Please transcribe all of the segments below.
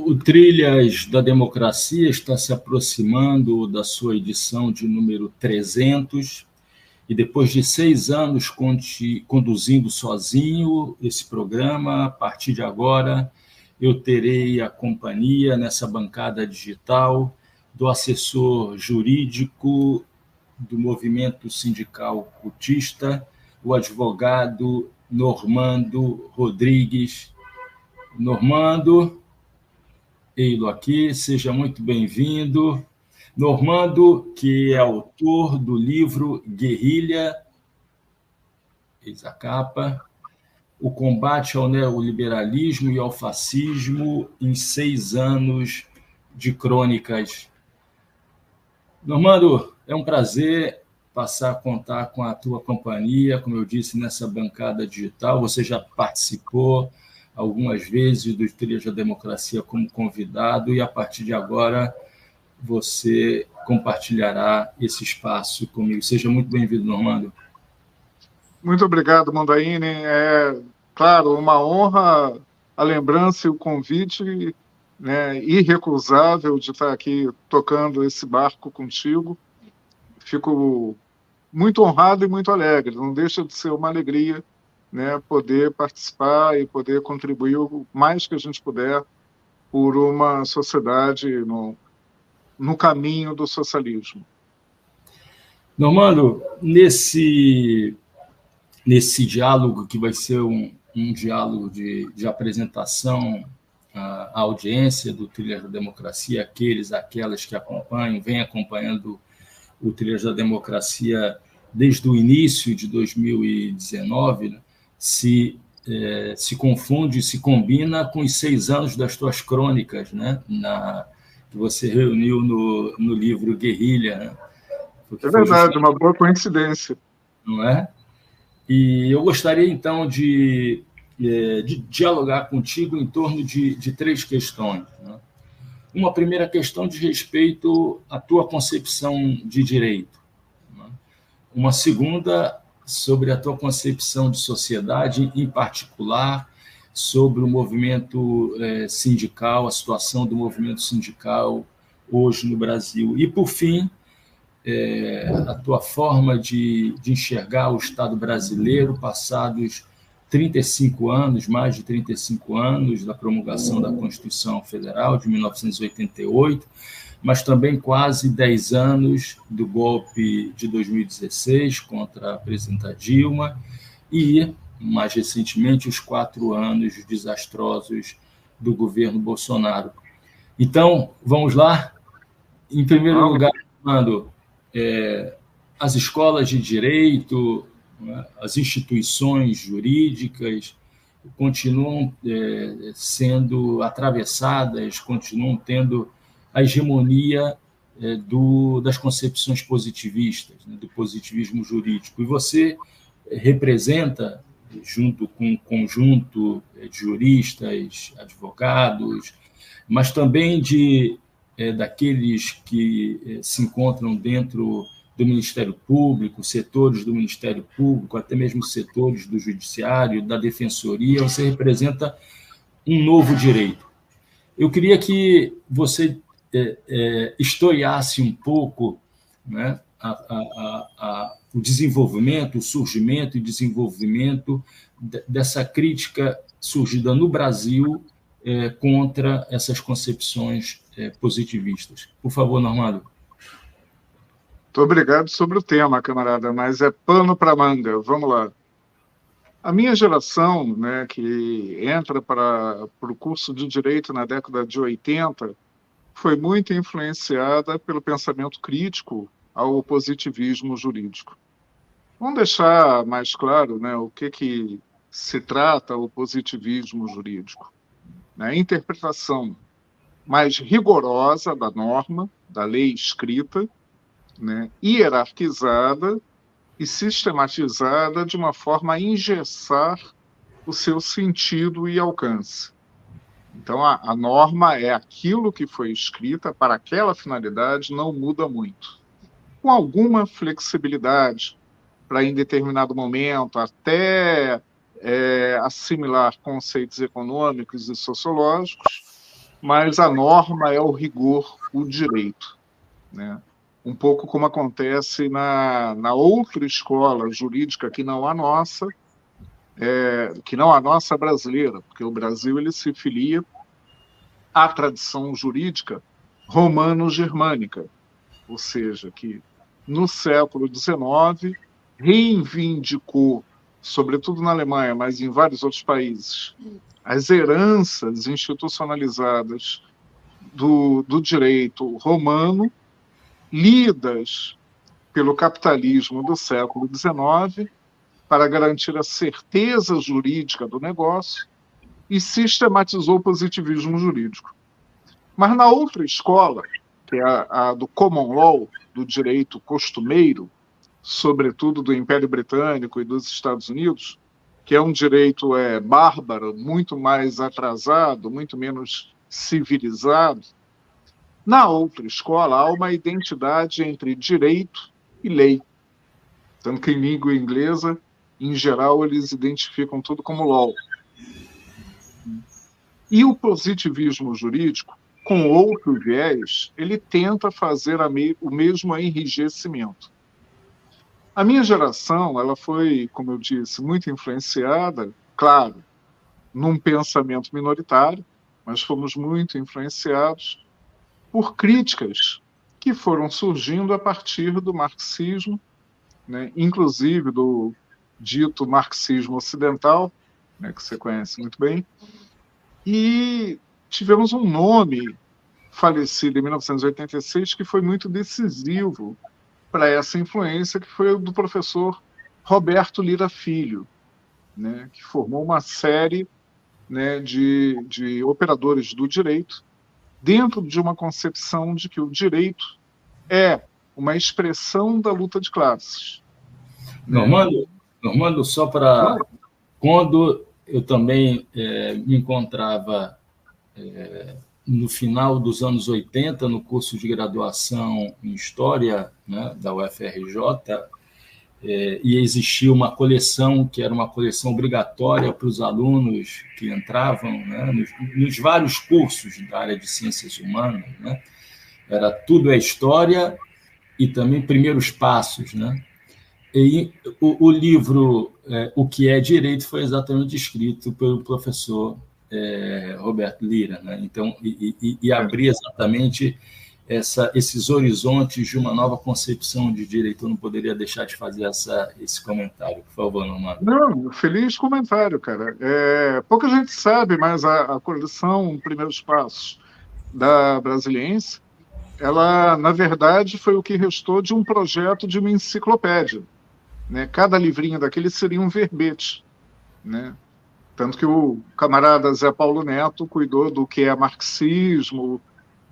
O Trilhas da Democracia está se aproximando da sua edição de número 300, e depois de 6 anos conduzindo sozinho esse programa, a partir de agora eu terei a companhia nessa bancada digital do assessor jurídico do movimento sindical cultista, o advogado Normando Rodrigues. Normando, ei-lo aqui, seja muito bem-vindo. Normando, que é autor do livro Guerrilha, eis a capa, O Combate ao Neoliberalismo e ao Fascismo em 6 anos de crônicas. Normando, é um prazer passar a contar com a tua companhia, como eu disse, nessa bancada digital. Você já participou algumas vezes do Trilhas da Democracia como convidado, e a partir de agora você compartilhará esse espaço comigo. Seja muito bem-vindo, Normando. Muito obrigado, Mondaini. Claro, uma honra a lembrança e o convite, né, irrecusável de estar aqui tocando esse barco contigo. Fico muito honrado e muito alegre. Não deixa de ser uma alegria, né, poder participar e poder contribuir o mais que a gente puder por uma sociedade no caminho do socialismo. Normando, nesse diálogo, que vai ser um diálogo de apresentação à audiência do Trilhas da Democracia, aquelas que acompanham, vêm acompanhando o Trilhas da Democracia desde o início de 2019, né, se confunde, se combina com os 6 anos das tuas crônicas, né, que você reuniu no livro Guerrilha. Né? É verdade, uma boa coincidência. Não é? E eu gostaria, então, de dialogar contigo em torno de 3 questões. Né? Uma primeira questão diz respeito à tua concepção de direito. Né? Uma segunda, sobre a tua concepção de sociedade, em particular, sobre o movimento sindical, a situação do movimento sindical hoje no Brasil. E, por fim, a tua forma de enxergar o Estado brasileiro, passados 35 anos, mais de 35 anos da promulgação da Constituição Federal de 1988, mas também quase 10 anos do golpe de 2016 contra a presidenta Dilma e, mais recentemente, os 4 anos desastrosos do governo Bolsonaro. Então, vamos lá? Em primeiro lugar, Fernando, as escolas de direito, né, as instituições jurídicas continuam sendo atravessadas, continuam tendo a hegemonia das concepções positivistas, né, do positivismo jurídico. E você representa, junto com um conjunto de juristas, advogados, mas também daqueles que se encontram dentro do Ministério Público, setores do Ministério Público, até mesmo setores do Judiciário, da Defensoria. Você representa um novo direito. Eu queria que você historiasse um pouco, né, o desenvolvimento, o surgimento e desenvolvimento dessa crítica surgida no Brasil contra essas concepções positivistas. Por favor, Normando. Muito obrigado sobre o tema, camarada, mas é pano para manga. Vamos lá. A minha geração, né, que entra para o curso de Direito na década de 80, foi muito influenciada pelo pensamento crítico ao positivismo jurídico. Vamos deixar mais claro, né, o que se trata o positivismo jurídico. A interpretação mais rigorosa da norma, da lei escrita, né, hierarquizada e sistematizada de uma forma a engessar o seu sentido e alcance. Então, a norma é aquilo que foi escrita para aquela finalidade, não muda muito. Com alguma flexibilidade para, em determinado momento, até assimilar conceitos econômicos e sociológicos, mas a norma é o rigor, o direito, né? Um pouco como acontece na outra escola jurídica que não a nossa, brasileira, porque o Brasil ele se filia à tradição jurídica romano-germânica, ou seja, que no século XIX reivindicou, sobretudo na Alemanha, mas em vários outros países, as heranças institucionalizadas do direito romano, lidas pelo capitalismo do século XIX, para garantir a certeza jurídica do negócio, e sistematizou o positivismo jurídico. Mas na outra escola, que é a do common law, do direito costumeiro, sobretudo do Império Britânico e dos Estados Unidos, que é um direito bárbaro, muito mais atrasado, muito menos civilizado, na outra escola há uma identidade entre direito e lei. Tanto que em língua inglesa, em geral, eles identificam tudo como law. E o positivismo jurídico, com outro viés, ele tenta fazer o mesmo enrijecimento. A minha geração, ela foi, como eu disse, muito influenciada, claro, num pensamento minoritário, mas fomos muito influenciados por críticas que foram surgindo a partir do marxismo, né, inclusive do dito marxismo ocidental, né, que você conhece muito bem, e tivemos um nome falecido em 1986 que foi muito decisivo para essa influência, que foi o do professor Roberto Lira Filho, né, que formou uma série, né, de operadores do direito dentro de uma concepção de que o direito é uma expressão da luta de classes. Normando, só para... Quando eu também me encontrava no final dos anos 80, no curso de graduação em História, né, da UFRJ, e existia uma coleção que era uma coleção obrigatória para os alunos que entravam, né, nos vários cursos da área de ciências humanas, né? Era Tudo é História e também Primeiros Passos, né? E o livro O que é Direito foi exatamente escrito pelo professor Roberto Lira, né? Então, e abrir exatamente esses horizontes de uma nova concepção de direito. Eu não poderia deixar de fazer esse comentário, por favor, Normando. Não, feliz comentário, cara. Pouca gente sabe, mas a coleção Primeiros Passos da Brasiliense, ela, na verdade, foi o que restou de um projeto de uma enciclopédia, né? Cada livrinho daquele seria um verbete, né? Tanto que o camarada Zé Paulo Neto cuidou do que é marxismo,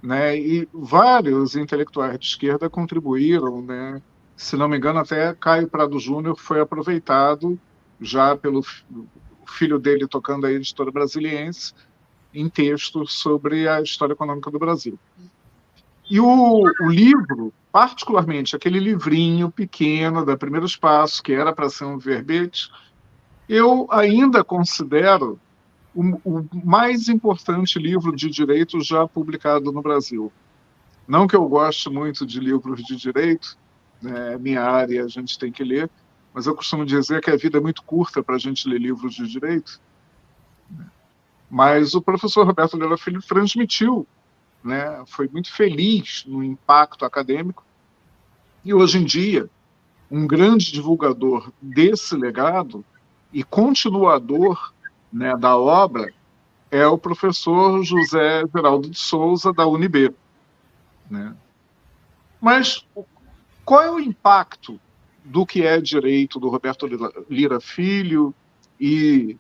né? E vários intelectuais de esquerda contribuíram, né? Se não me engano, até Caio Prado Júnior foi aproveitado já pelo filho dele tocando a editora Brasiliense em textos sobre a história econômica do Brasil. E o livro, particularmente aquele livrinho pequeno da Primeiros Passos, que era para ser um verbete, eu ainda considero o mais importante livro de direito já publicado no Brasil. Não que eu goste muito de livros de direito, né, minha área a gente tem que ler, mas eu costumo dizer que a vida é muito curta para a gente ler livros de direito. Mas o professor Roberto Lira Filho transmitiu, né, foi muito feliz no impacto acadêmico, e hoje em dia, um grande divulgador desse legado e continuador, né, da obra é o professor José Geraldo de Souza, da UNB, né? Mas qual é o impacto do que é direito do Roberto Lira Filho e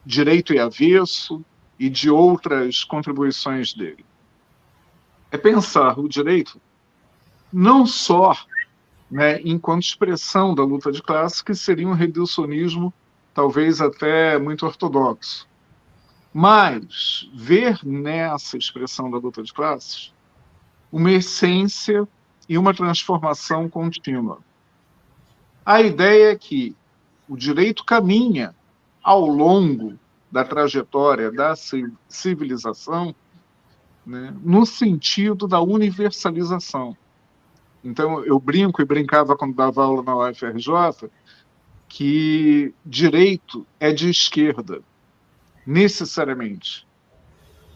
Direito e Avesso e de outras contribuições dele? É pensar o direito não só, né, enquanto expressão da luta de classes, que seria um reducionismo talvez até muito ortodoxo, mas ver nessa expressão da luta de classes uma essência e uma transformação contínua. A ideia é que o direito caminha ao longo da trajetória da civilização né, no sentido da universalização. Então, eu brinco e brincava quando dava aula na UFRJ, que direito é de esquerda, necessariamente.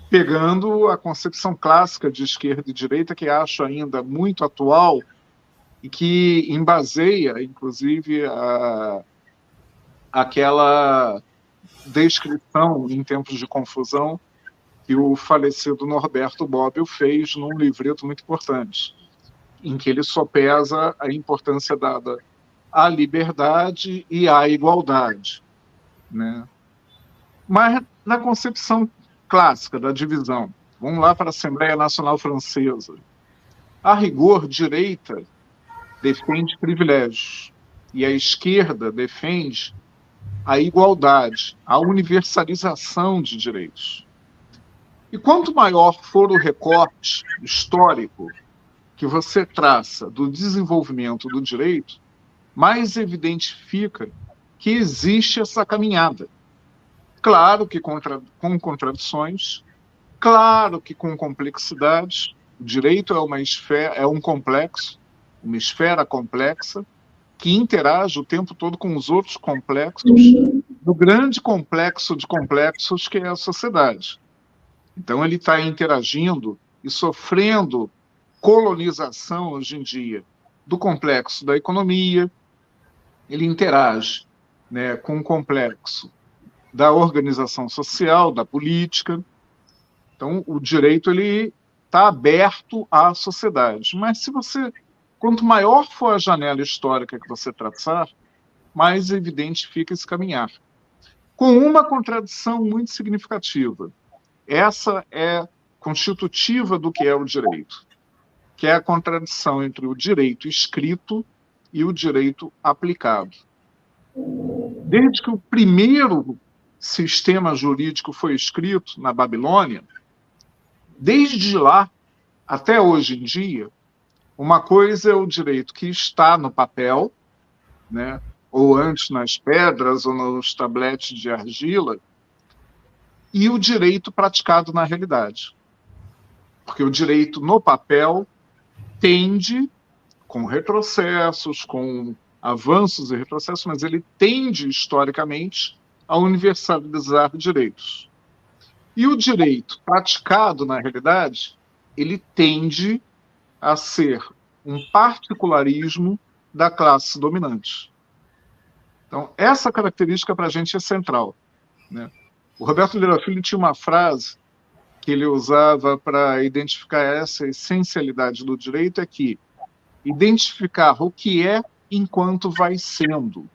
Pegando a concepção clássica de esquerda e direita, que acho ainda muito atual e que embaseia, inclusive, aquela descrição, em tempos de confusão, que o falecido Norberto Bobbio fez num livreto muito importante, em que ele sopesa a importância dada à liberdade e à igualdade, né? Mas na concepção clássica da divisão, vamos lá para a Assembleia Nacional Francesa, a rigor, direita defende privilégios e a esquerda defende a igualdade, a universalização de direitos. E quanto maior for o recorte histórico que você traça do desenvolvimento do direito, mais evidente fica que existe essa caminhada. Claro que com contradições, claro que com complexidades. O direito é um complexo, uma esfera complexa, que interage o tempo todo com os outros complexos, do grande complexo de complexos que é a sociedade. Então, ele está interagindo e sofrendo colonização hoje em dia do complexo da economia, ele interage, né, com o complexo da organização social, da política. Então, o direito ele está aberto à sociedade. Mas quanto maior for a janela histórica que você traçar, mais evidente fica esse caminhar. Com uma contradição muito significativa. Essa é constitutiva do que é o direito, que é a contradição entre o direito escrito e o direito aplicado. Desde que o primeiro sistema jurídico foi escrito na Babilônia, desde lá até hoje em dia, uma coisa é o direito que está no papel, né, ou antes nas pedras ou nos tabletes de argila, e o direito praticado na realidade. Porque o direito no papel tende, com retrocessos, com avanços e retrocessos, mas ele tende, historicamente, a universalizar direitos. E o direito praticado na realidade, ele tende a ser um particularismo da classe dominante. Então, essa característica para a gente é central, né? O Roberto Lira Filho tinha uma frase que ele usava para identificar essa essencialidade do direito, é que identificar o que é enquanto vai sendo. Ou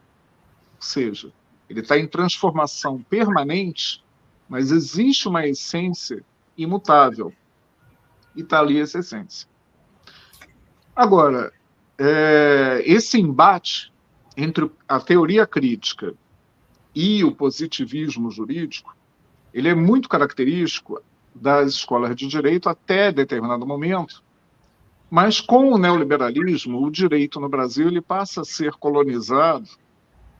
seja, ele está em transformação permanente, mas existe uma essência imutável. E está ali essa essência. Agora, esse embate entre a teoria crítica e o positivismo jurídico, ele é muito característico das escolas de direito até determinado momento, mas com o neoliberalismo, o direito no Brasil ele passa a ser colonizado,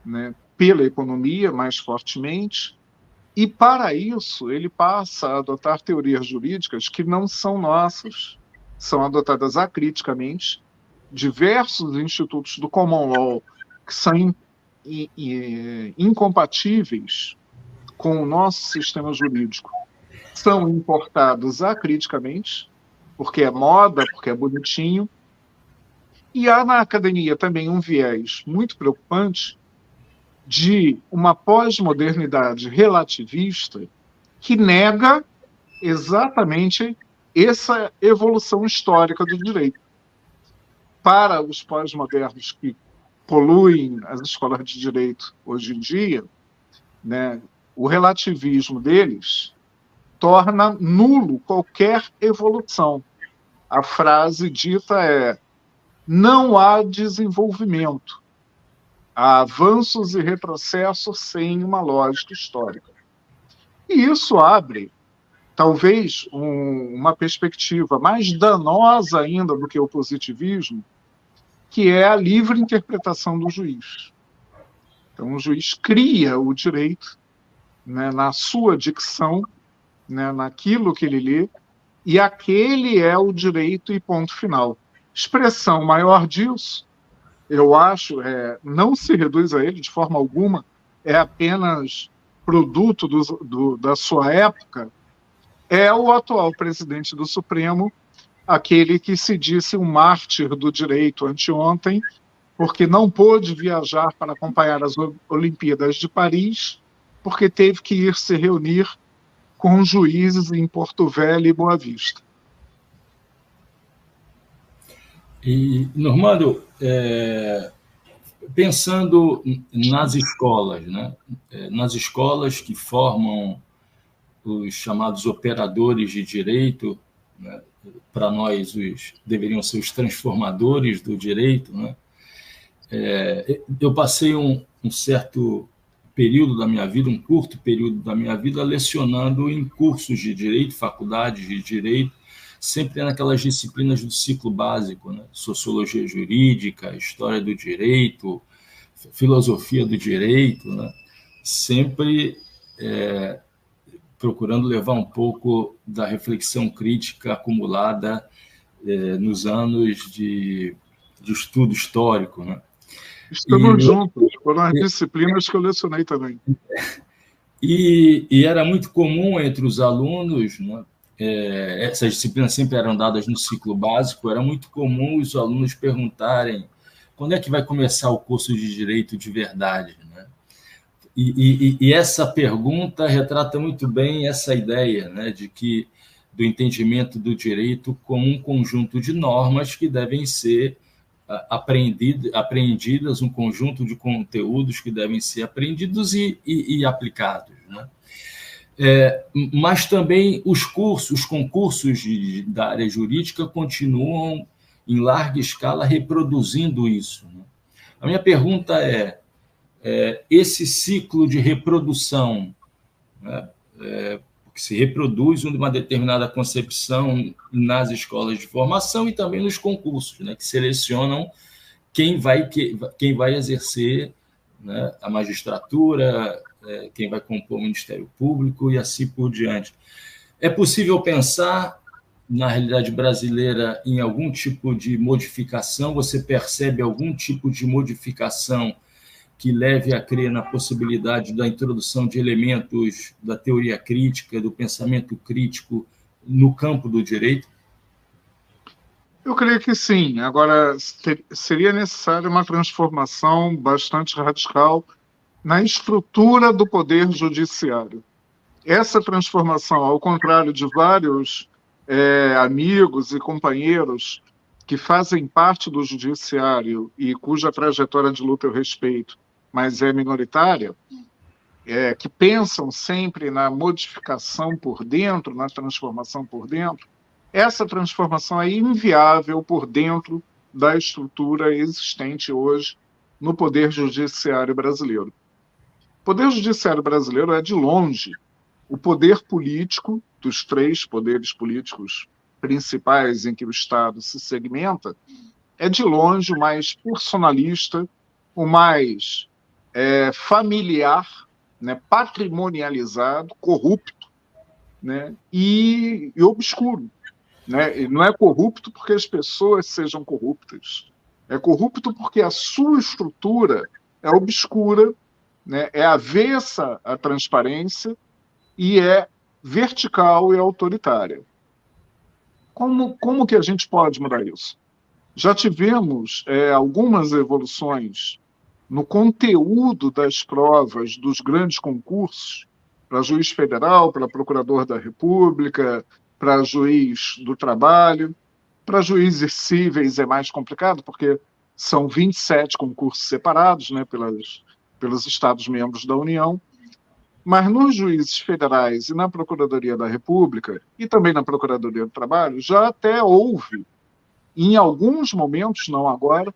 né, pela economia mais fortemente, e para isso ele passa a adotar teorias jurídicas que não são nossas, são adotadas acriticamente, diversos institutos do common law que são incompatíveis com o nosso sistema jurídico, são importados acriticamente, porque é moda, porque é bonitinho. E há na academia também um viés muito preocupante de uma pós-modernidade relativista que nega exatamente essa evolução histórica do direito. Para os pós-modernos que poluem as escolas de direito hoje em dia, né, o relativismo deles torna nulo qualquer evolução. A frase dita é: não há desenvolvimento, há avanços e retrocessos sem uma lógica histórica. E isso abre, talvez, uma perspectiva mais danosa ainda do que o positivismo, que é a livre interpretação do juiz. Então, o juiz cria o direito, né, na sua dicção, né, naquilo que ele lê, e aquele é o direito e ponto final. Expressão maior disso, eu acho, não se reduz a ele de forma alguma, é apenas produto da sua época, é o atual presidente do Supremo, aquele que se disse um mártir do direito anteontem, porque não pôde viajar para acompanhar as Olimpíadas de Paris, porque teve que ir se reunir com juízes em Porto Velho e Boa Vista. E, Normando, pensando nas escolas, né? Nas escolas que formam os chamados operadores de direito, né? Para nós deveriam ser os transformadores do direito, né? Eu passei um certo período da minha vida, um curto período da minha vida, lecionando em cursos de direito, faculdades de direito, sempre naquelas disciplinas do ciclo básico, né? Sociologia jurídica, história do direito, filosofia do direito, né? Sempre procurando levar um pouco da reflexão crítica acumulada nos anos de estudo histórico, né? Estamos juntos, foram as disciplinas que eu lecionei também. E era muito comum entre os alunos, né? Essas disciplinas sempre eram dadas no ciclo básico, era muito comum os alunos perguntarem quando é que vai começar o curso de Direito de verdade, né? E essa pergunta retrata muito bem essa ideia, né, do entendimento do direito como um conjunto de normas que devem ser apreendidas, um conjunto de conteúdos que devem ser aprendidos e aplicados, né? Mas também os concursos da área jurídica continuam em larga escala reproduzindo isso, né? A minha pergunta esse ciclo de reprodução, né, que se reproduz uma determinada concepção nas escolas de formação e também nos concursos, né, que selecionam quem vai exercer, né, a magistratura, quem vai compor o Ministério Público e assim por diante. É possível pensar, na realidade brasileira, em algum tipo de modificação? Você percebe algum tipo de modificação que leve a crer na possibilidade da introdução de elementos da teoria crítica, do pensamento crítico no campo do direito? Eu creio que sim. Agora, seria necessária uma transformação bastante radical na estrutura do poder judiciário. Essa transformação, ao contrário de vários amigos e companheiros que fazem parte do judiciário e cuja trajetória de luta eu respeito, mas é minoritária, que pensam sempre na modificação por dentro, na transformação por dentro, essa transformação é inviável por dentro da estrutura existente hoje no Poder Judiciário brasileiro. O Poder Judiciário brasileiro é, de longe, o poder político dos três poderes políticos principais em que o Estado se segmenta, é, de longe, o mais personalista, o mais familiar, né, patrimonializado, corrupto, né, e obscuro. Né? E não é corrupto porque as pessoas sejam corruptas. É corrupto porque a sua estrutura é obscura, né, é avessa à transparência e é vertical e autoritária. Como que a gente pode mudar isso? Já tivemos algumas evoluções no conteúdo das provas dos grandes concursos, para juiz federal, para procurador da República, para juiz do trabalho. Para juízes cíveis é mais complicado, porque são 27 concursos separados, né, pelos Estados-membros da União. Mas nos juízes federais e na Procuradoria da República, e também na Procuradoria do Trabalho, já até houve, em alguns momentos, não agora,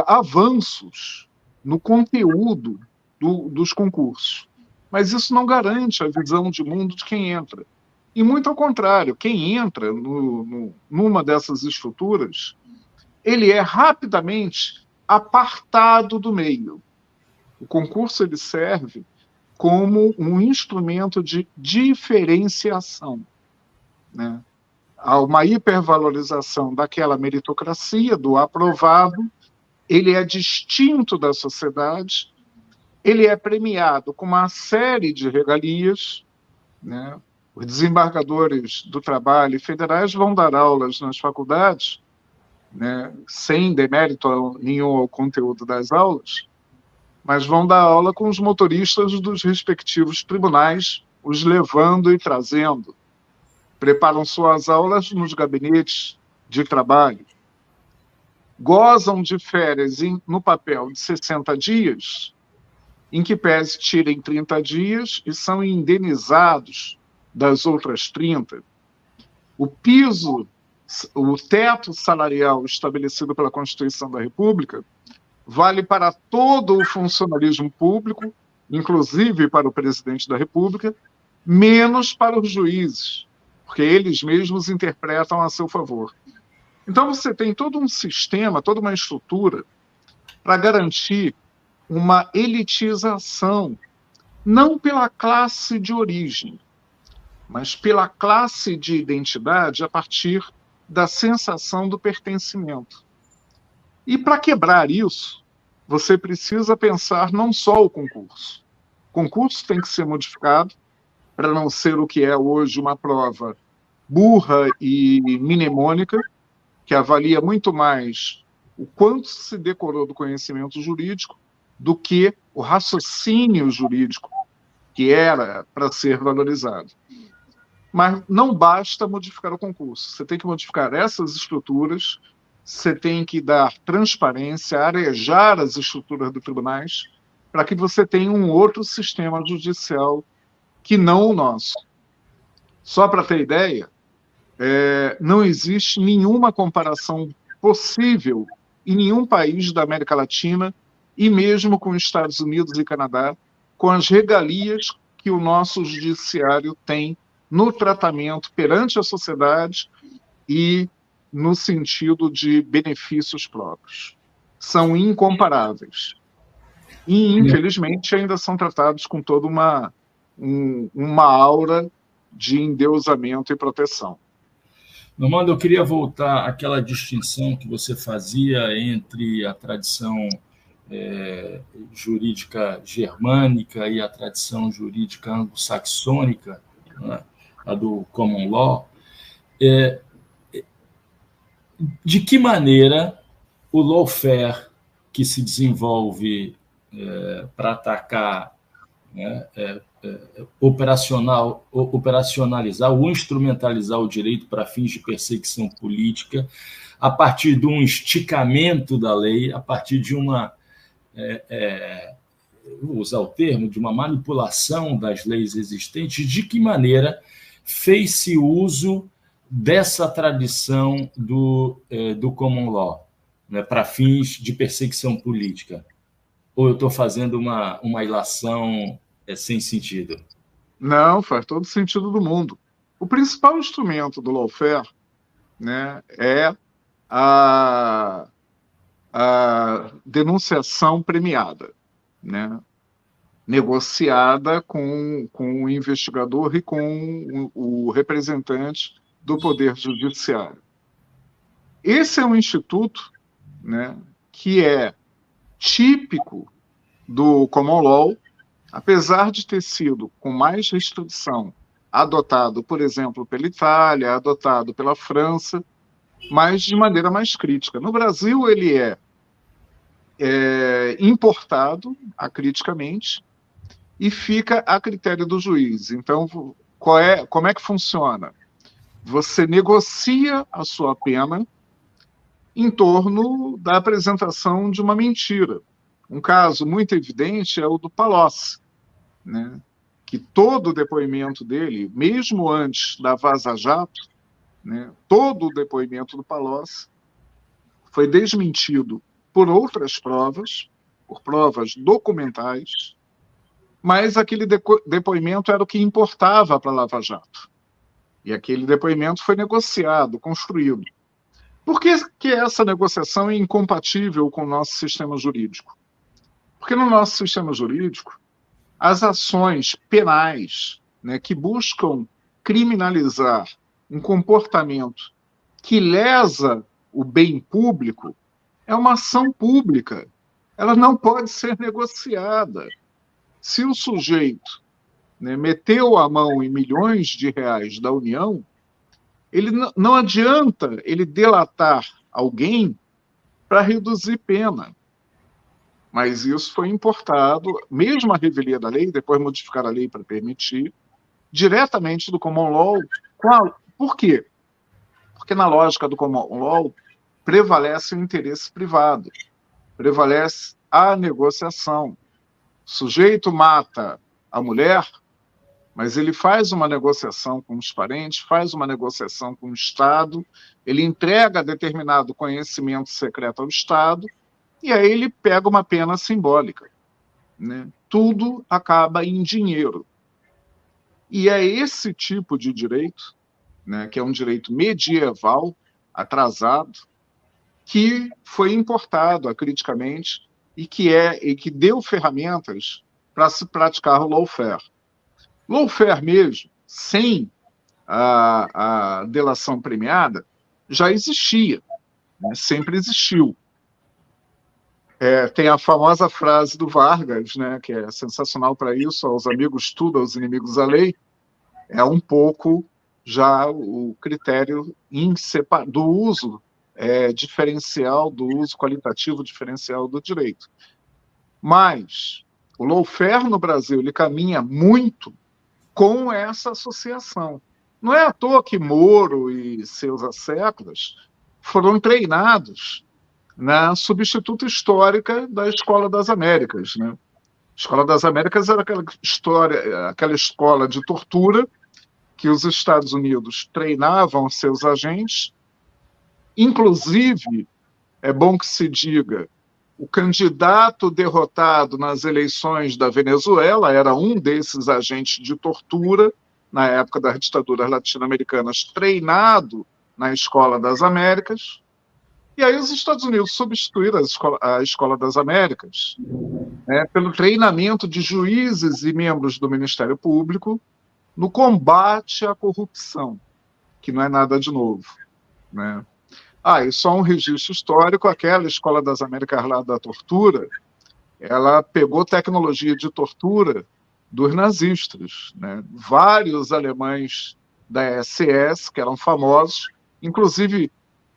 avanços no conteúdo dos concursos. Mas isso não garante a visão de mundo de quem entra. E muito ao contrário, quem entra numa dessas estruturas, ele é rapidamente apartado do meio. O concurso ele serve como um instrumento de diferenciação, né? há uma hipervalorização daquela meritocracia, do aprovado, ele é distinto da sociedade, ele é premiado com uma série de regalias, né? Os desembargadores do trabalho federais vão dar aulas nas faculdades, né, sem demérito nenhum ao conteúdo das aulas, mas vão dar aula com os motoristas dos respectivos tribunais, os levando e trazendo. Preparam suas aulas nos gabinetes de trabalho. Gozam de férias no papel de 60 dias, em que pese tirem 30 dias e são indenizados das outras 30. O piso, o teto salarial estabelecido pela Constituição da República vale para todo o funcionalismo público, inclusive para o presidente da República, menos para os juízes, porque eles mesmos interpretam a seu favor. Então você tem todo um sistema, toda uma estrutura para garantir uma elitização, não pela classe de origem, mas pela classe de identidade a partir da sensação do pertencimento. E para quebrar isso, você precisa pensar não só o concurso. O concurso tem que ser modificado para não ser o que é hoje uma prova burra e mnemônica, que avalia muito mais o quanto se decorou do conhecimento jurídico do que o raciocínio jurídico, que era para ser valorizado. Mas não basta modificar o concurso, você tem que modificar essas estruturas, você tem que dar transparência, arejar as estruturas dos tribunais, para que você tenha um outro sistema judicial que não o nosso. Só para ter ideia, não existe nenhuma comparação possível em nenhum país da América Latina, e mesmo com os Estados Unidos e Canadá, com as regalias que o nosso judiciário tem no tratamento perante a sociedade e no sentido de benefícios próprios. São incomparáveis. E, infelizmente, ainda são tratados com toda uma aura de endeusamento e proteção. Normando, eu queria voltar àquela distinção que você fazia entre a tradição jurídica germânica e a tradição jurídica anglo-saxônica, né, a do common law. De que maneira o lawfare que se desenvolve para atacar, né, operacionalizar ou instrumentalizar o direito para fins de perseguição política, a partir de um esticamento da lei, a partir de uma, vou usar o termo, de uma manipulação das leis existentes, de que maneira fez-se uso dessa tradição do common law, né, para fins de perseguição política? Ou eu estou fazendo uma ilação sem sentido? Não, faz todo sentido do mundo. O principal instrumento do lawfare, né, é a denunciação premiada, né, negociada com o investigador e com o representante do Poder Judiciário. Esse é um instituto, né, que é típico do common law, apesar de ter sido com mais restrição adotado, por exemplo, pela Itália, adotado pela França, mas de maneira mais crítica. No Brasil, ele é importado acriticamente e fica a critério do juiz. Então, como é que funciona? Você negocia a sua pena em torno da apresentação de uma mentira. Um caso muito evidente é o do Palocci, né, que todo o depoimento dele, mesmo antes da Vaza Jato, né, todo o depoimento do Palocci foi desmentido por outras provas, por provas documentais, mas aquele depoimento era o que importava para a Lava Jato. E aquele depoimento foi negociado, construído. Por que essa negociação é incompatível com o nosso sistema jurídico? Porque no nosso sistema jurídico, as ações penais, né, que buscam criminalizar um comportamento que lesa o bem público, é uma ação pública. Ela não pode ser negociada. Se o sujeito, né, meteu a mão em milhões de reais da União, ele não adianta ele delatar alguém para reduzir pena. Mas isso foi importado, mesmo a revelia da lei, depois modificaram a lei para permitir, diretamente do Common Law. Por quê? Porque na lógica do Common Law prevalece o interesse privado, prevalece a negociação. O sujeito mata a mulher, mas ele faz uma negociação com os parentes, faz uma negociação com o Estado, ele entrega determinado conhecimento secreto ao Estado, e aí ele pega uma pena simbólica, né? Tudo acaba em dinheiro. E é esse tipo de direito, né, que é um direito medieval, atrasado, que foi importado acriticamente e que deu ferramentas para se praticar o lawfare. Lawfare mesmo, sem a delação premiada, já existia, né? Sempre existiu. Tem a famosa frase do Vargas, né, que é sensacional para isso: aos amigos tudo, aos inimigos a lei. É um pouco já o critério do uso diferencial, do uso qualitativo diferencial do direito. Mas o lawfare no Brasil ele caminha muito com essa associação. Não é à toa que Moro e seus asseclas foram treinados na substituta histórica da Escola das Américas, né? A Escola das Américas era aquela escola de tortura que os Estados Unidos treinavam seus agentes. Inclusive, é bom que se diga, o candidato derrotado nas eleições da Venezuela era um desses agentes de tortura, na época das ditaduras latino-americanas, treinado na Escola das Américas. E aí os Estados Unidos substituíram a Escola das Américas, né, pelo treinamento de juízes e membros do Ministério Público no combate à corrupção, que não é nada de novo, né? E só um registro histórico: aquela Escola das Américas lá da tortura, ela pegou tecnologia de tortura dos nazistas, né? Vários alemães da SS, que eram famosos, inclusive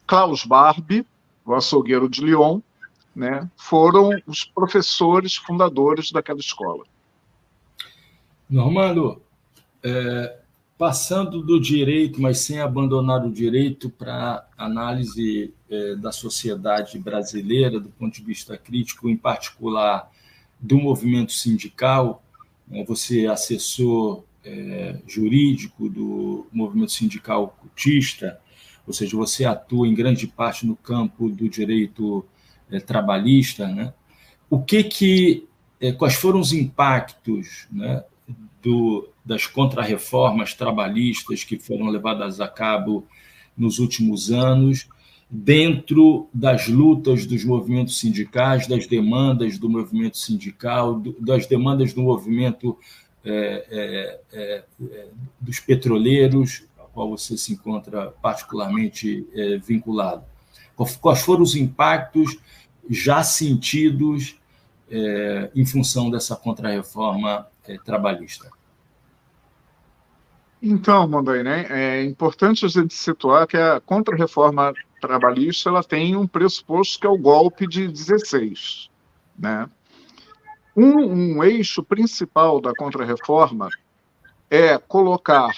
Klaus Barbie, o açougueiro de Lyon, né, foram os professores fundadores daquela escola. Normando, passando do direito, mas sem abandonar o direito, para análise da sociedade brasileira, do ponto de vista crítico, em particular do movimento sindical, você é assessor jurídico do movimento sindical cultista, ou seja, você atua em grande parte no campo do direito trabalhista, né? Quais foram os impactos, né, das contrarreformas trabalhistas que foram levadas a cabo nos últimos anos, dentro das lutas dos movimentos sindicais, das demandas do movimento sindical, das demandas do movimento dos petroleiros, ao qual você se encontra particularmente vinculado? Quais foram os impactos já sentidos em função dessa contrarreforma trabalhista? Então, Mondaine, é importante a gente situar que a contrarreforma trabalhista ela tem um pressuposto que é o golpe de 16, né? Um eixo principal da contrarreforma é colocar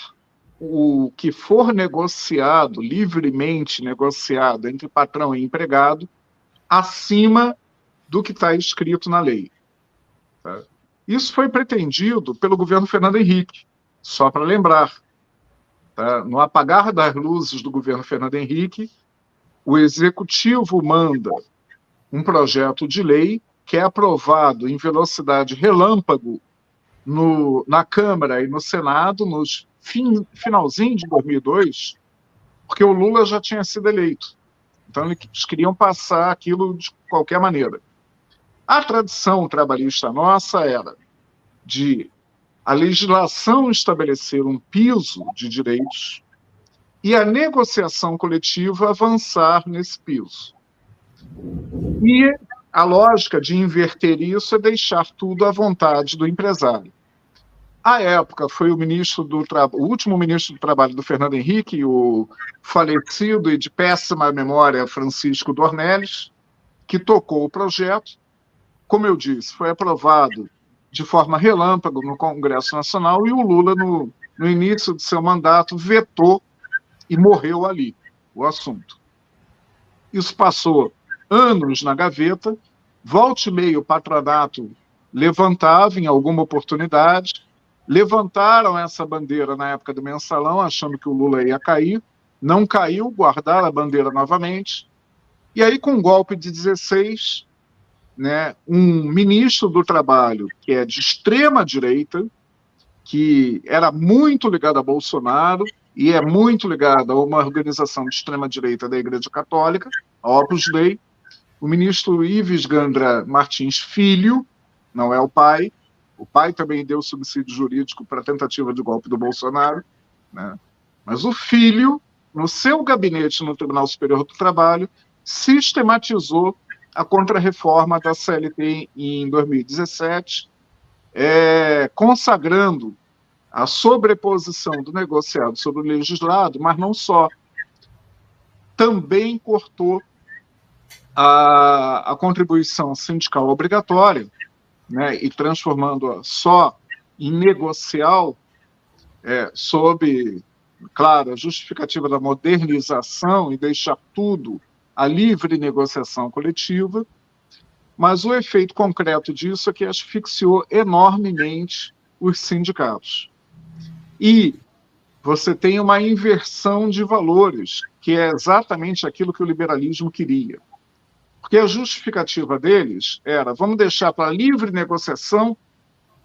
o que for negociado, livremente negociado entre patrão e empregado, acima do que está escrito na lei. Tá? Isso foi pretendido pelo governo Fernando Henrique, só para lembrar. Tá? No apagar das luzes do governo Fernando Henrique, o Executivo manda um projeto de lei que é aprovado em velocidade relâmpago na Câmara e no Senado, nos finalzinho de 2002, porque o Lula já tinha sido eleito. Então, eles queriam passar aquilo de qualquer maneira. A tradição trabalhista nossa era de a legislação estabelecer um piso de direitos e a negociação coletiva avançar nesse piso. E a lógica de inverter isso é deixar tudo à vontade do empresário. À época, foi o último ministro do Trabalho do Fernando Henrique, o falecido e de péssima memória Francisco Dornelles, que tocou o projeto. Como eu disse, foi aprovado de forma relâmpago no Congresso Nacional e o Lula, no início de seu mandato, vetou e morreu ali o assunto. Isso passou anos na gaveta, volta e meia o patronato levantava em alguma oportunidade, levantaram essa bandeira na época do mensalão, achando que o Lula ia cair, não caiu, guardaram a bandeira novamente, e aí com o golpe de 16, né, um ministro do Trabalho, que é de extrema direita, que era muito ligado a Bolsonaro, e é muito ligado a uma organização de extrema direita da Igreja Católica, a Opus Dei, o ministro Ives Gandra Martins Filho, não é o pai também deu subsídio jurídico para a tentativa de golpe do Bolsonaro, né? Mas o filho, no seu gabinete no Tribunal Superior do Trabalho, sistematizou a contrarreforma da CLT em 2017, consagrando a sobreposição do negociado sobre o legislado, mas não só. Também cortou a contribuição sindical obrigatória, né, e transformando-a só em negocial, sob, claro, a justificativa da modernização e deixar tudo à livre negociação coletiva, mas o efeito concreto disso é que asfixiou enormemente os sindicatos. E você tem uma inversão de valores, que é exatamente aquilo que o liberalismo queria. Porque a justificativa deles era, vamos deixar para livre negociação,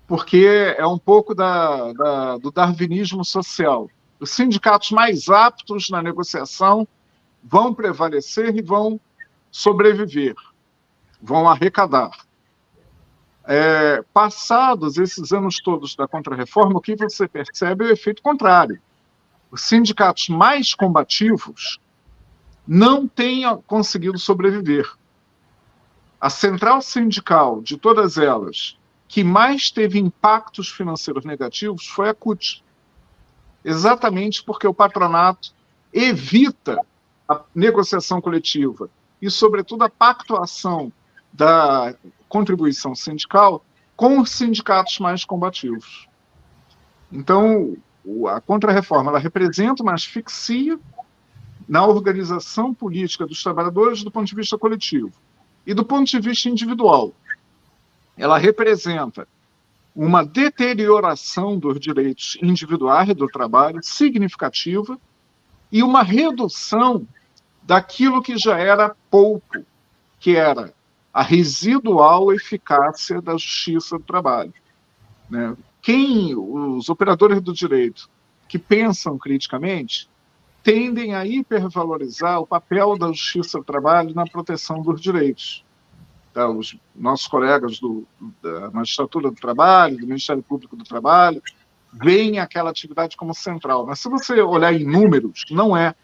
porque é um pouco do darwinismo social. Os sindicatos mais aptos na negociação vão prevalecer e vão sobreviver, vão arrecadar. Passados esses anos todos da Contra-Reforma, o que você percebe é o efeito contrário. Os sindicatos mais combativos não têm conseguido sobreviver. A central sindical de todas elas, que mais teve impactos financeiros negativos, foi a CUT. Exatamente porque o patronato evita a negociação coletiva e, sobretudo, a pactuação da contribuição sindical com os sindicatos mais combativos. Então, a Contra-Reforma ela representa uma asfixia na organização política dos trabalhadores do ponto de vista coletivo. E do ponto de vista individual, ela representa uma deterioração dos direitos individuais do trabalho significativa e uma redução daquilo que já era pouco, que era a residual eficácia da justiça do trabalho, né? Os operadores do direito que pensam criticamente tendem a hipervalorizar o papel da justiça do trabalho na proteção dos direitos. Tá? Os nossos colegas da Magistratura do Trabalho, do Ministério Público do Trabalho, veem aquela atividade como central. Mas se você olhar em números, não é.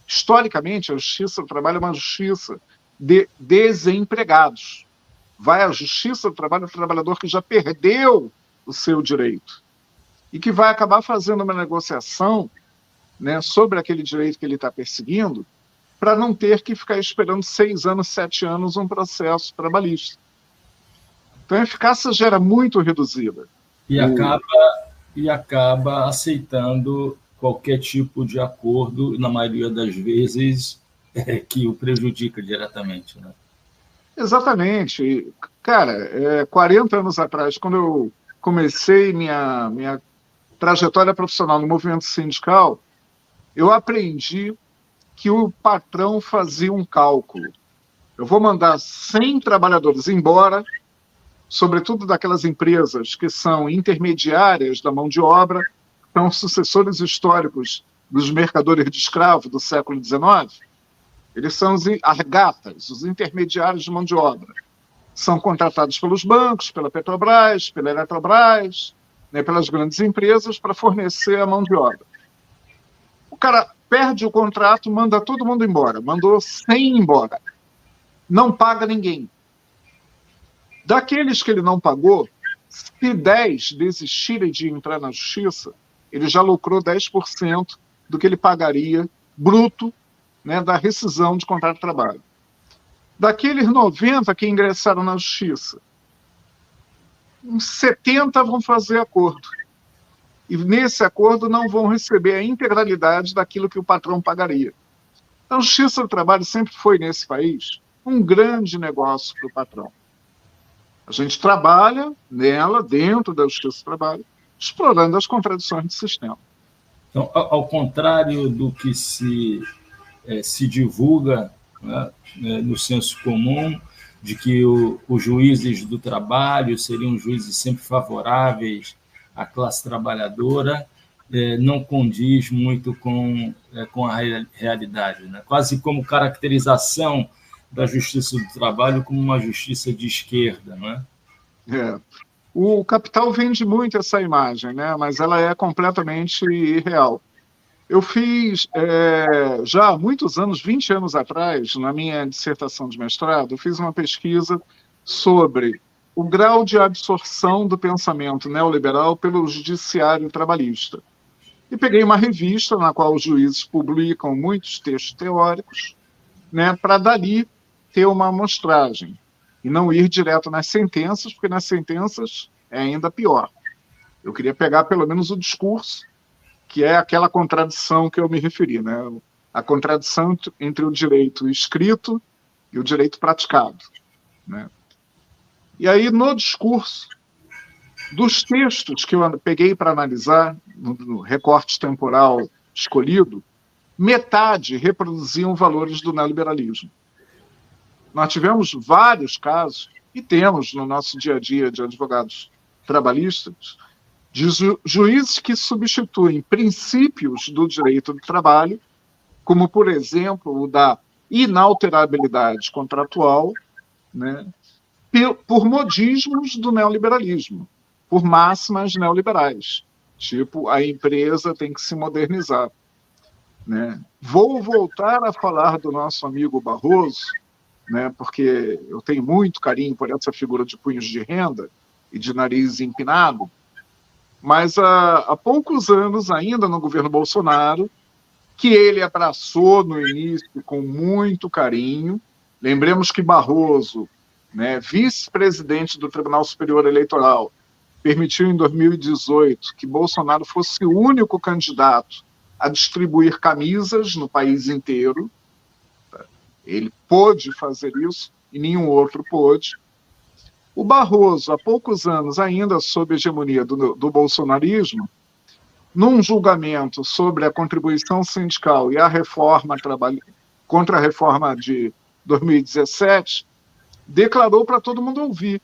Historicamente, a justiça do trabalho é uma justiça de desempregados. Vai à justiça do trabalho o trabalhador que já perdeu o seu direito e que vai acabar fazendo uma negociação, né, sobre aquele direito que ele está perseguindo, para não ter que ficar esperando 6 anos, 7 anos um processo trabalhista. Então a eficácia já era muito reduzida. E acaba aceitando qualquer tipo de acordo, na maioria das vezes, que o prejudica diretamente, né? Exatamente. Cara, 40 anos atrás, quando eu comecei minha trajetória profissional no movimento sindical, eu aprendi que o patrão fazia um cálculo. Eu vou mandar 100 trabalhadores embora, sobretudo daquelas empresas que são intermediárias da mão de obra, são sucessores históricos dos mercadores de escravo do século XIX. Eles são os argatas, os intermediários de mão de obra. São contratados pelos bancos, pela Petrobras, pela Eletrobras, né, pelas grandes empresas para fornecer a mão de obra. O cara perde o contrato, manda todo mundo embora. Mandou 100 embora. Não paga ninguém. Daqueles que ele não pagou, se 10 desistirem de entrar na justiça, ele já lucrou 10% do que ele pagaria bruto, né, da rescisão de contrato de trabalho. Daqueles 90 que ingressaram na justiça, uns 70 vão fazer acordo. E nesse acordo não vão receber a integralidade daquilo que o patrão pagaria. Então, a justiça do trabalho sempre foi, nesse país, um grande negócio para o patrão. A gente trabalha nela, dentro da justiça do trabalho, explorando as contradições do sistema. Então, ao contrário do que se divulga, né, no senso comum, de que os juízes do trabalho seriam juízes sempre favoráveis à classe trabalhadora, não condiz muito com a realidade, né? Quase como caracterização da justiça do trabalho como uma justiça de esquerda, não é? O capital vende muito essa imagem, né? Mas ela é completamente irreal. Eu fiz, já há muitos anos, 20 anos atrás, na minha dissertação de mestrado, eu fiz uma pesquisa sobre o grau de absorção do pensamento neoliberal pelo judiciário trabalhista. E peguei uma revista na qual os juízes publicam muitos textos teóricos, né, para dali ter uma amostragem e não ir direto nas sentenças, porque nas sentenças é ainda pior. Eu queria pegar pelo menos o discurso, que é aquela contradição que eu me referi, né? A contradição entre o direito escrito e o direito praticado, né? E aí, no discurso, dos textos que eu peguei para analisar, no recorte temporal escolhido, metade reproduziam valores do neoliberalismo. Nós tivemos vários casos, e temos no nosso dia a dia de advogados trabalhistas, de juízes que substituem princípios do direito do trabalho, como, por exemplo, o da inalterabilidade contratual, né, por modismos do neoliberalismo, por máximas neoliberais, tipo, a empresa tem que se modernizar, né? Vou voltar a falar do nosso amigo Barroso, né, porque eu tenho muito carinho por essa figura de punhos de renda e de nariz empinado, mas há poucos anos, ainda no governo Bolsonaro, que ele abraçou no início com muito carinho. Lembremos que Barroso, né, vice-presidente do Tribunal Superior Eleitoral, permitiu em 2018 que Bolsonaro fosse o único candidato a distribuir camisas no país inteiro. Ele pôde fazer isso e nenhum outro pôde. O Barroso, há poucos anos, ainda sob a hegemonia do bolsonarismo, num julgamento sobre a contribuição sindical e a reforma contra a reforma de 2017, declarou para todo mundo ouvir: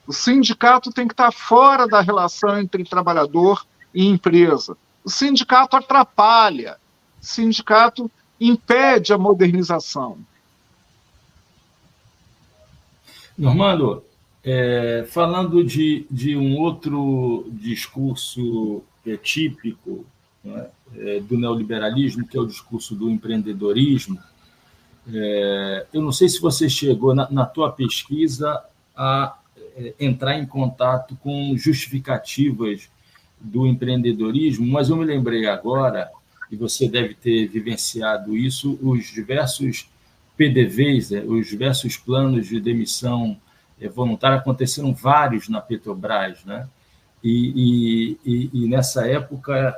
o sindicato tem que estar fora da relação entre trabalhador e empresa. O sindicato atrapalha, o sindicato impede a modernização. Normando, falando de um outro discurso típico, né, do neoliberalismo, que é o discurso do empreendedorismo, eu não sei se você chegou, na tua pesquisa, a entrar em contato com justificativas do empreendedorismo, mas eu me lembrei agora, e você deve ter vivenciado isso, os diversos PDVs, os diversos planos de demissão voluntária, aconteceram vários na Petrobras, né? E nessa época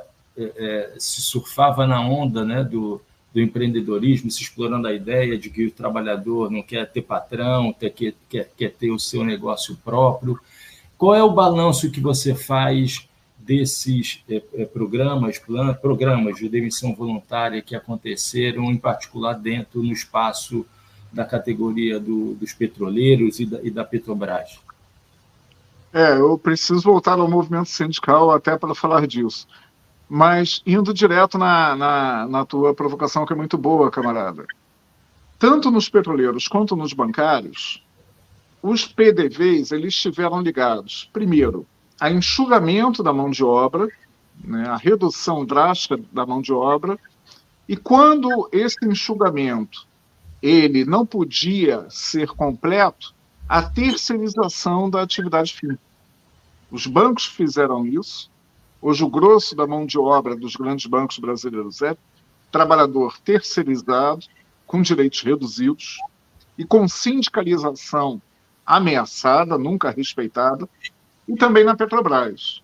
se surfava na onda, né, do empreendedorismo, se explorando a ideia de que o trabalhador não quer ter patrão, quer ter o seu negócio próprio. Qual é o balanço que você faz desses programas de demissão voluntária que aconteceram, em particular no espaço da categoria dos petroleiros e da Petrobras? Eu preciso voltar ao movimento sindical até para falar disso. Mas indo direto na tua provocação, que é muito boa, camarada. Tanto nos petroleiros quanto nos bancários, os PDVs eles estiveram ligados, primeiro, a enxugamento da mão de obra, né, a redução drástica da mão de obra, E quando esse enxugamento ele não podia ser completo, a terceirização da atividade fim. Os bancos fizeram isso. Hoje, o grosso da mão de obra dos grandes bancos brasileiros é trabalhador terceirizado, com direitos reduzidos e com sindicalização ameaçada, nunca respeitada, e também na Petrobras.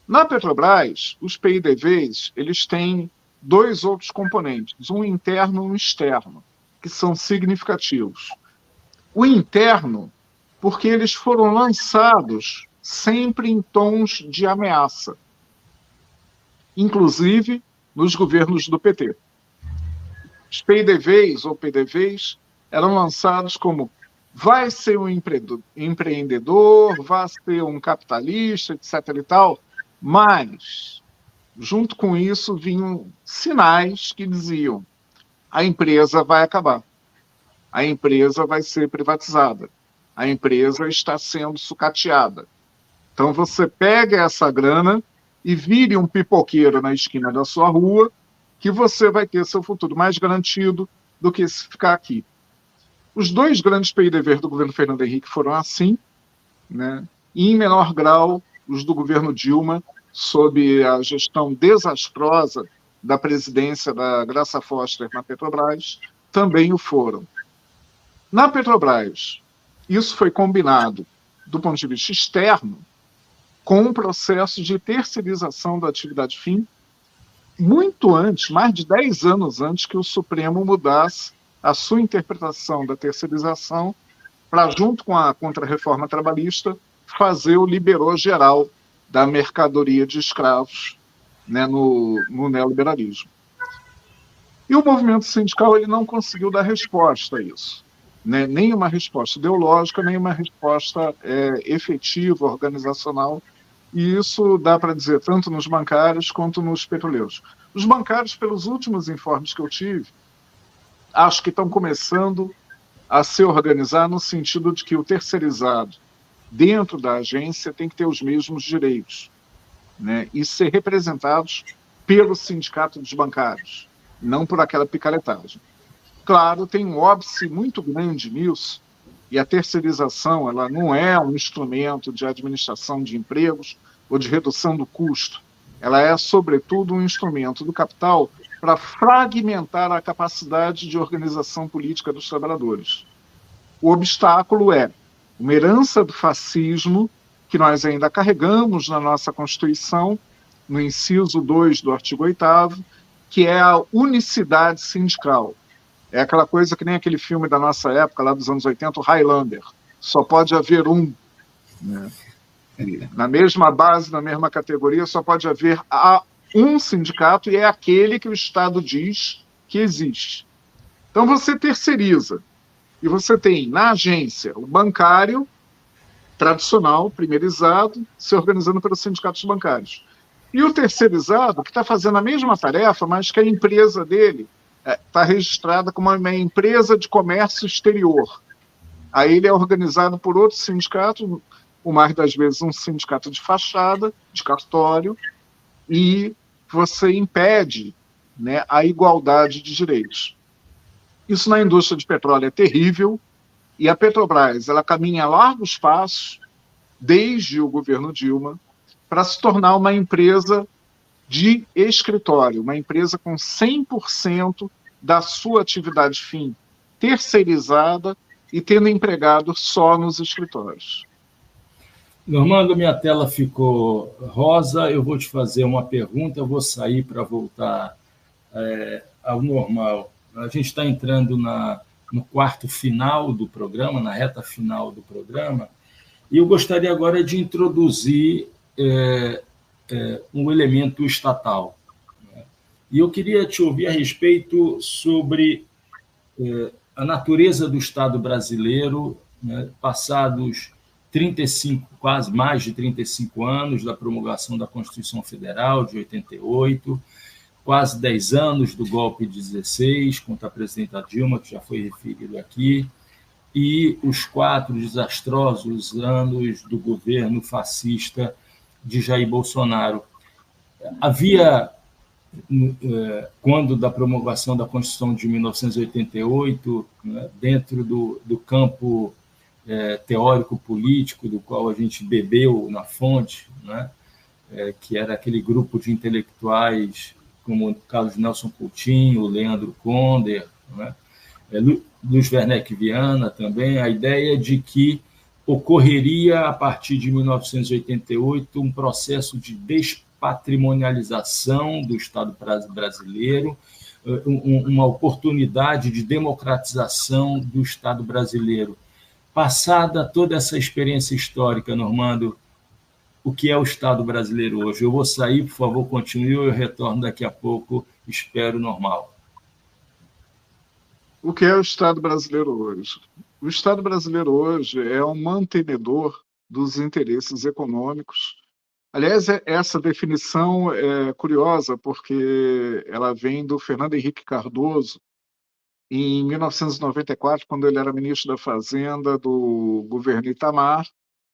Na Petrobras, os PIDVs eles têm dois outros componentes, um interno e um externo, que são significativos. O interno, porque eles foram lançados sempre em tons de ameaça, inclusive nos governos do PT. Os PIDVs ou PDVs eram lançados como vai ser um empreendedor, vai ser um capitalista, etc. e tal, mas, junto com isso, vinham sinais que diziam a empresa vai acabar, a empresa vai ser privatizada, a empresa está sendo sucateada. Então você pega essa grana e vire um pipoqueiro na esquina da sua rua, que você vai ter seu futuro mais garantido do que se ficar aqui. Os dois grandes PIDVs do governo Fernando Henrique foram assim, né? E em menor grau os do governo Dilma, sob a gestão desastrosa da presidência da Graça Foster na Petrobras, também o foram. Na Petrobras, isso foi combinado, do ponto de vista externo, com um processo de terceirização da atividade fim, muito antes, mais de 10 anos antes que o Supremo mudasse a sua interpretação da terceirização para, junto com a Contra-Reforma Trabalhista, fazer o liberou geral da mercadoria de escravos, né, no neoliberalismo. E o movimento sindical ele não conseguiu dar resposta a isso, né? Nem uma resposta ideológica, nem uma resposta efetiva, organizacional, e isso dá para dizer tanto nos bancários quanto nos petroleiros. Os bancários, pelos últimos informes que eu tive, acho que estão começando a se organizar no sentido de que o terceirizado dentro da agência tem que ter os mesmos direitos, né, e ser representados pelo sindicato dos bancários, não por aquela picaretagem. Claro, tem um óbice muito grande nisso, e a terceirização ela não é um instrumento de administração de empregos ou de redução do custo. Ela é, sobretudo, um instrumento do capital para fragmentar a capacidade de organização política dos trabalhadores. O obstáculo é uma herança do fascismo que nós ainda carregamos na nossa Constituição, no inciso 2 do artigo 8º, que é a unicidade sindical. É aquela coisa que nem aquele filme da nossa época, lá dos anos 80, o Highlander. Só pode haver um. Né? Na mesma base, na mesma categoria, só pode haver um sindicato, e é aquele que o Estado diz que existe. Então você terceiriza. E você tem, na agência, o bancário tradicional, primeirizado, se organizando pelos sindicatos bancários. E o terceirizado, que está fazendo a mesma tarefa, mas que a empresa dele está registrada como uma empresa de comércio exterior. Aí ele é organizado por outro sindicato, o mais das vezes um sindicato de fachada, de cartório, e você impede, né, a igualdade de direitos. Isso na indústria de petróleo é terrível, e a Petrobras ela caminha a largos passos, desde o governo Dilma, para se tornar uma empresa de escritório, uma empresa com 100% da sua atividade fim terceirizada e tendo empregado só nos escritórios. Normando, minha tela ficou rosa, eu vou te fazer uma pergunta, eu vou sair para voltar ao normal. A gente está entrando no quarto final do programa, na reta final do programa, e eu gostaria agora de introduzir um elemento estatal. E eu queria te ouvir a respeito sobre a natureza do Estado brasileiro, né, passados 35, quase mais de 35 anos da promulgação da Constituição Federal de 88, quase 10 anos do golpe de 16 contra a presidenta Dilma, que já foi referido aqui, e os 4 desastrosos anos do governo fascista de Jair Bolsonaro. Havia quando da promulgação da Constituição de 1988, né, dentro do campo teórico-político, do qual a gente bebeu na fonte, né, que era aquele grupo de intelectuais como Carlos Nelson Coutinho, Leandro Conder, né, Luiz Werneck Viana também, a ideia de que ocorreria, a partir de 1988, um processo de despatrimonialização do Estado brasileiro, uma oportunidade de democratização do Estado brasileiro. Passada toda essa experiência histórica, Normando, o que é o Estado brasileiro hoje? Eu vou sair, por favor, continue, eu retorno daqui a pouco, espero normal. O que é o Estado brasileiro hoje? O Estado brasileiro hoje é um mantenedor dos interesses econômicos. Aliás, essa definição é curiosa, porque ela vem do Fernando Henrique Cardoso, em 1994, quando ele era ministro da Fazenda do governo Itamar,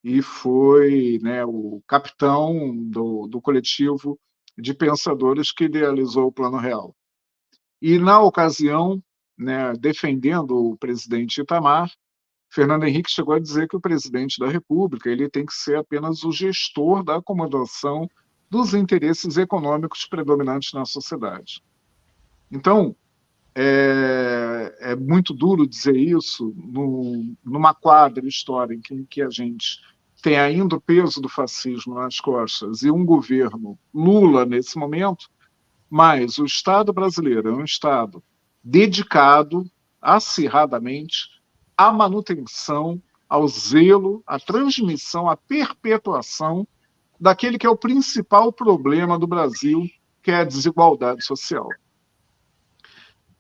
e foi, né, o capitão do coletivo de pensadores que idealizou o Plano Real. E, na ocasião, né, defendendo o presidente Itamar, Fernando Henrique chegou a dizer que o presidente da República ele tem que ser apenas o gestor da acomodação dos interesses econômicos predominantes na sociedade. Então, é muito duro dizer isso numa quadra histórica em que a gente tem ainda o peso do fascismo nas costas e um governo Lula nesse momento, mas o Estado brasileiro é um Estado dedicado acirradamente à manutenção, ao zelo, à transmissão, à perpetuação daquele que é o principal problema do Brasil, que é a desigualdade social.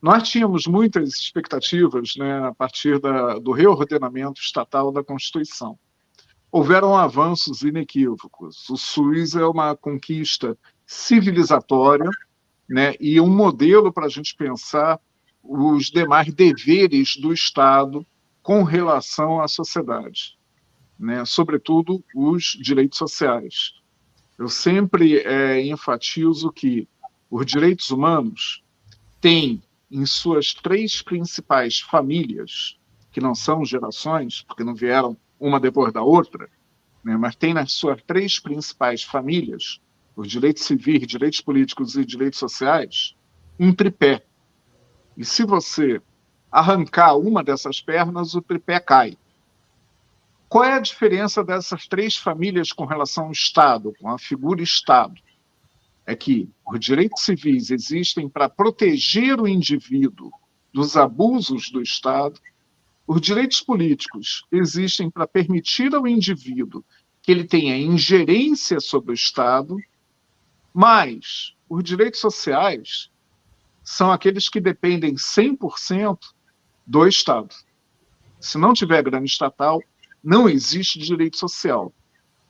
Nós tínhamos muitas expectativas, né, a partir do reordenamento estatal da Constituição. Houveram avanços inequívocos. O SUS é uma conquista civilizatória, né, e um modelo para a gente pensar os demais deveres do Estado com relação à sociedade, né, sobretudo os direitos sociais. Eu sempre enfatizo que os direitos humanos têm em suas 3 principais famílias, que não são gerações, porque não vieram uma depois da outra, né, mas tem nas suas 3 principais famílias, os direitos civis, direitos políticos e direitos sociais, um tripé. E se você arrancar uma dessas pernas, o tripé cai. Qual é a diferença dessas 3 famílias com relação ao Estado, com a figura Estado? É que os direitos civis existem para proteger o indivíduo dos abusos do Estado, os direitos políticos existem para permitir ao indivíduo que ele tenha ingerência sobre o Estado, mas os direitos sociais são aqueles que dependem 100% do Estado. Se não tiver grana estatal, não existe direito social.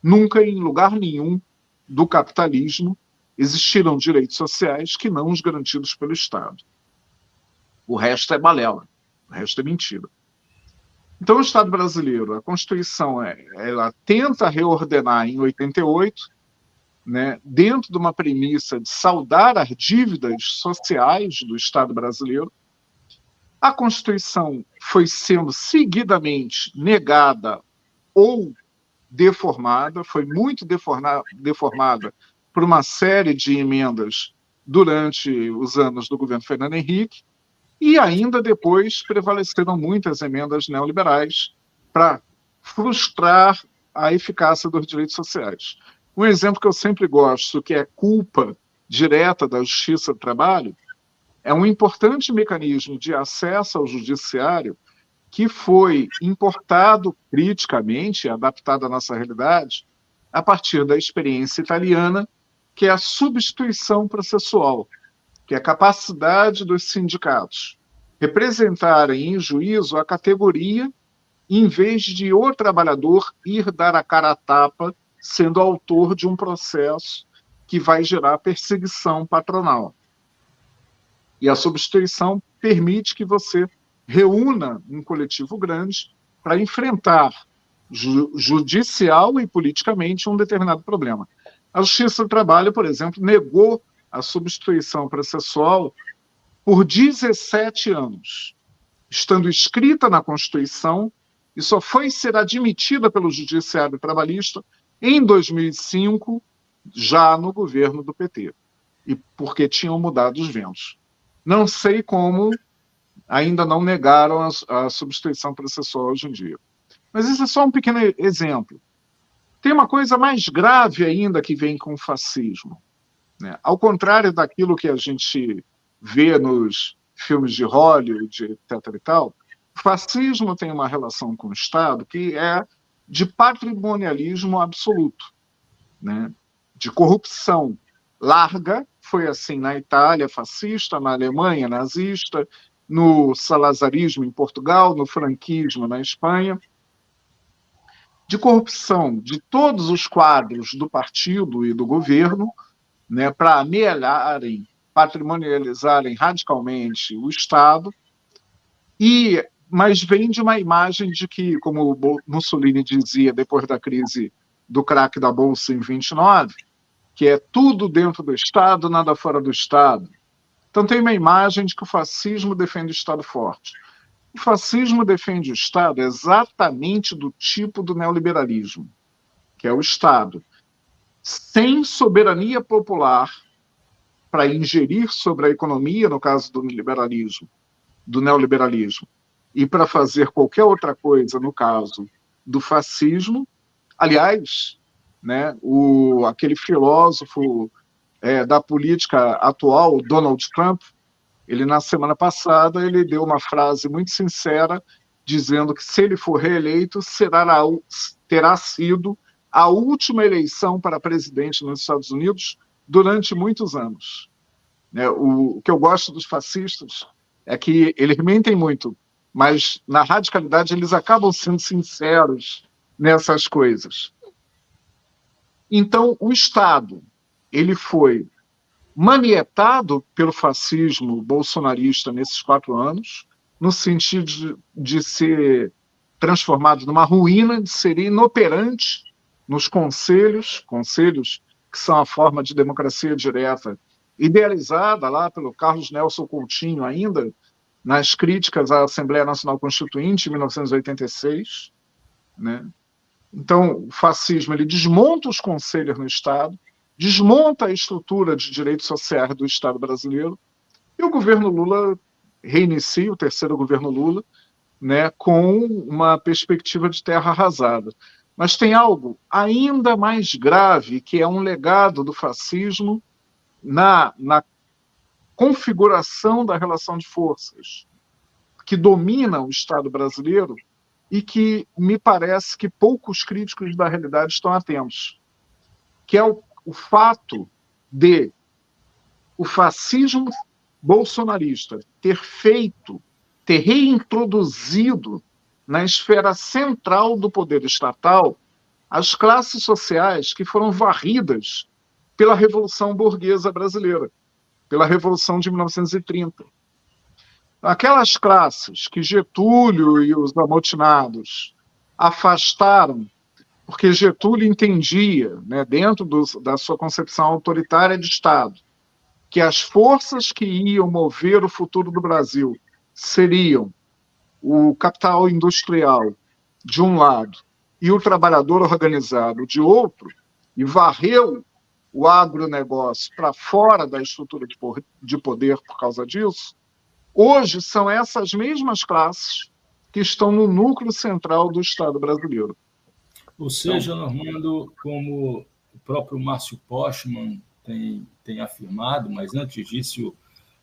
Nunca, em lugar nenhum do capitalismo, existiram direitos sociais que não os garantidos pelo Estado. O resto é balela, o resto é mentira. Então, o Estado brasileiro, a Constituição, ela tenta reordenar em 88, né, dentro de uma premissa de saldar as dívidas sociais do Estado brasileiro. A Constituição foi sendo seguidamente negada ou deformada, foi muito deformada por uma série de emendas durante os anos do governo Fernando Henrique, e ainda depois prevaleceram muitas emendas neoliberais para frustrar a eficácia dos direitos sociais. Um exemplo que eu sempre gosto, que é culpa direta da Justiça do Trabalho, é um importante mecanismo de acesso ao judiciário que foi importado criticamente, adaptado à nossa realidade, a partir da experiência italiana, que é a substituição processual, que é a capacidade dos sindicatos representarem em juízo a categoria, em vez de o trabalhador ir dar a cara à tapa, sendo autor de um processo que vai gerar perseguição patronal. E a substituição permite que você reúna um coletivo grande para enfrentar judicial e politicamente um determinado problema. A Justiça do Trabalho, por exemplo, negou a substituição processual por 17 anos, estando escrita na Constituição, e só foi ser admitida pelo Judiciário Trabalhista em 2005, já no governo do PT, e porque tinham mudado os ventos. Não sei como ainda não negaram a substituição processual hoje em dia. Mas isso é só um pequeno exemplo. Tem uma coisa mais grave ainda que vem com o fascismo, né? Ao contrário daquilo que a gente vê nos filmes de Hollywood, etc. e tal, o fascismo tem uma relação com o Estado que é de patrimonialismo absoluto, né? De corrupção larga, foi assim na Itália fascista, na Alemanha nazista, no salazarismo em Portugal, no franquismo na Espanha, de corrupção de todos os quadros do partido e do governo, né, para amealharem, patrimonializarem radicalmente o Estado, mas vem de uma imagem de que, como o Mussolini dizia depois da crise do crack da Bolsa em 29, que é tudo dentro do Estado, nada fora do Estado. Então tem uma imagem de que o fascismo defende o Estado forte. O fascismo defende o Estado exatamente do tipo do neoliberalismo, que é o Estado sem soberania popular para ingerir sobre a economia, no caso do neoliberalismo, e para fazer qualquer outra coisa, no caso do fascismo. Aliás, né, aquele filósofo da política atual, Donald Trump, ele, na semana passada, ele deu uma frase muito sincera, dizendo que, se ele for reeleito, terá sido a última eleição para presidente nos Estados Unidos durante muitos anos. O que eu gosto dos fascistas é que eles mentem muito, mas, na radicalidade, eles acabam sendo sinceros nessas coisas. Então, o Estado, ele foi manietado pelo fascismo bolsonarista nesses 4 anos, no sentido de ser transformado numa ruína, de ser inoperante nos conselhos que são a forma de democracia direta idealizada lá pelo Carlos Nelson Coutinho, ainda nas críticas à Assembleia Nacional Constituinte, em 1986, né? Então, o fascismo ele desmonta os conselhos no Estado, desmonta a estrutura de direitos sociais do Estado brasileiro, e o governo Lula reinicia, o terceiro governo Lula, né, com uma perspectiva de terra arrasada. Mas tem algo ainda mais grave, que é um legado do fascismo na configuração da relação de forças que domina o Estado brasileiro e que me parece que poucos críticos da realidade estão atentos, que é o fato de o fascismo bolsonarista ter reintroduzido na esfera central do poder estatal as classes sociais que foram varridas pela Revolução Burguesa Brasileira, pela Revolução de 1930. Aquelas classes que Getúlio e os amotinados afastaram, porque Getúlio entendia, né, dentro da sua concepção autoritária de Estado, que as forças que iam mover o futuro do Brasil seriam o capital industrial, de um lado, e o trabalhador organizado, de outro, e varreu o agronegócio para fora da estrutura de poder por causa disso. Hoje são essas mesmas classes que estão no núcleo central do Estado brasileiro. Ou seja, então, Normando, como o próprio Márcio Postman tem afirmado, mas antes disso, o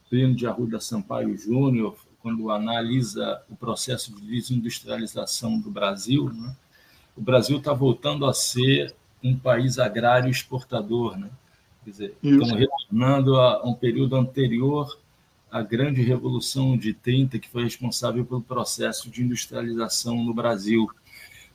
Plínio de Arruda Sampaio Júnior, quando analisa o processo de desindustrialização do Brasil, né, o Brasil está voltando a ser um país agrário exportador, né? Quer dizer, estamos retornando a um período anterior à grande Revolução de 30, que foi responsável pelo processo de industrialização no Brasil.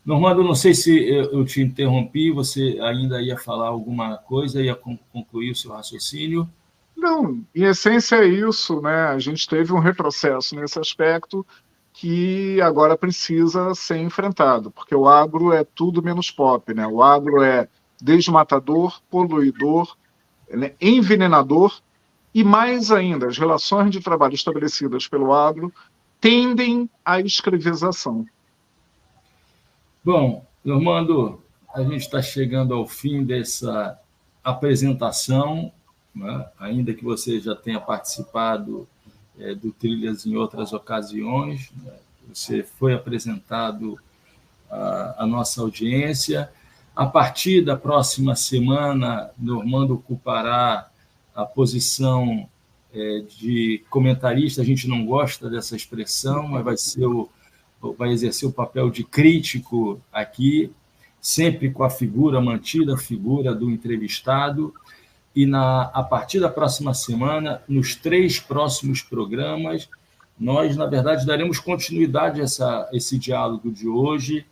Normando, não sei se eu te interrompi, você ainda ia falar alguma coisa, ia concluir o seu raciocínio? Não, em essência é isso, né? A gente teve um retrocesso nesse aspecto que agora precisa ser enfrentado, porque o agro é tudo menos pop, né? O agro é desmatador, poluidor, né, envenenador e, mais ainda, as relações de trabalho estabelecidas pelo agro tendem à escravização. Bom, Normando, a gente está chegando ao fim dessa apresentação, né? Ainda que você já tenha participado do Trilhas em outras ocasiões, né? Você foi apresentado à nossa audiência. A partir da próxima semana, Normando ocupará a posição de comentarista. A gente não gosta dessa expressão, mas vai exercer o papel de crítico aqui, sempre com a figura mantida, a figura do entrevistado. E a partir da próxima semana, nos 3 próximos programas, nós, na verdade, daremos continuidade a esse diálogo de hoje,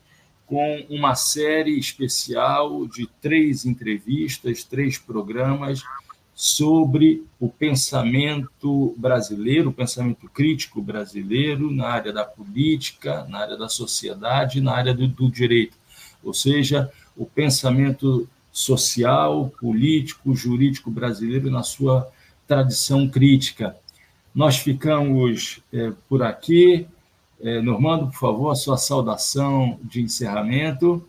com uma série especial de 3 entrevistas, 3 programas sobre o pensamento brasileiro, o pensamento crítico brasileiro na área da política, na área da sociedade, na área do direito. Ou seja, o pensamento social, político, jurídico brasileiro na sua tradição crítica. Nós ficamos por aqui. Normando, por favor, a sua saudação de encerramento.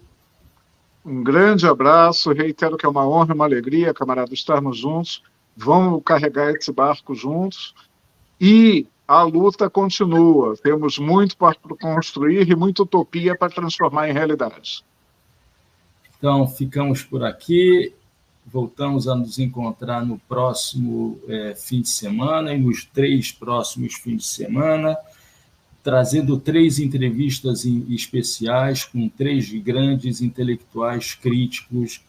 Um grande abraço, reitero que é uma honra, uma alegria, camarada, estarmos juntos, vamos carregar esse barco juntos, e a luta continua, temos muito para construir e muita utopia para transformar em realidade. Então, ficamos por aqui, voltamos a nos encontrar no próximo fim de semana e nos 3 próximos fins de semana, trazendo 3 entrevistas especiais com 3 grandes intelectuais críticos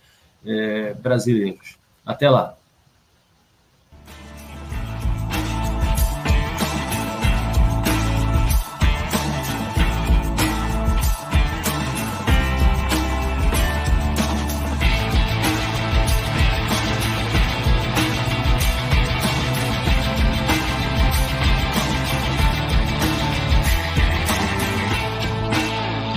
brasileiros. Até lá!